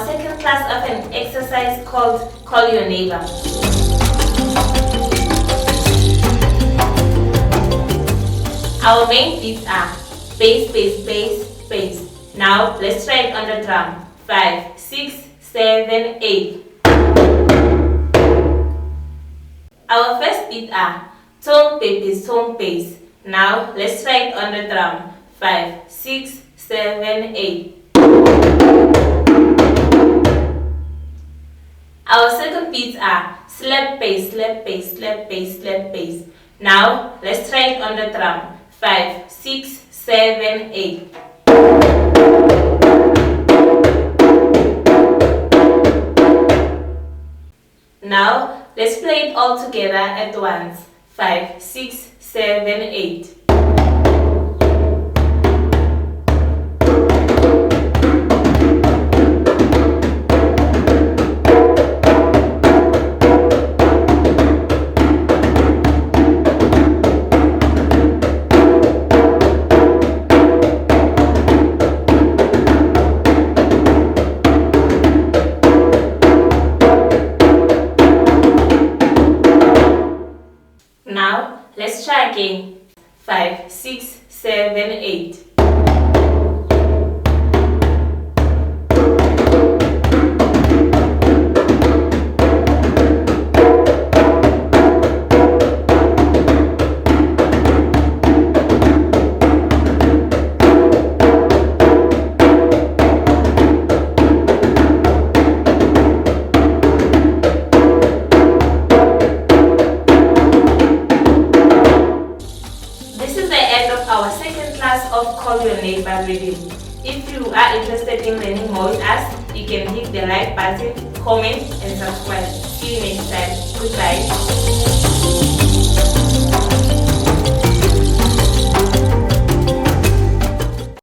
our second class of an exercise called Call Your Neighbor. Our main beats are bass, bass, bass, bass. Now let's try it on the drum. 5, 6, 7, 8. Our first beat are tone, bass, tone, bass. Now let's try it on the drum. 5, 6, 7, 8. Our second beats are slap bass, slap bass, slap bass, slap bass. Now let's try it on the drum. 5, 6, 7, 8. Now let's play it all together at once. 5, 6, 7, 8. Now, let's try again. 5, 6, 7, 8. Our second class of Call Your Neighbor review. If you are interested in learning more with us, you can hit the like button, comment and subscribe. See you next time. Goodbye.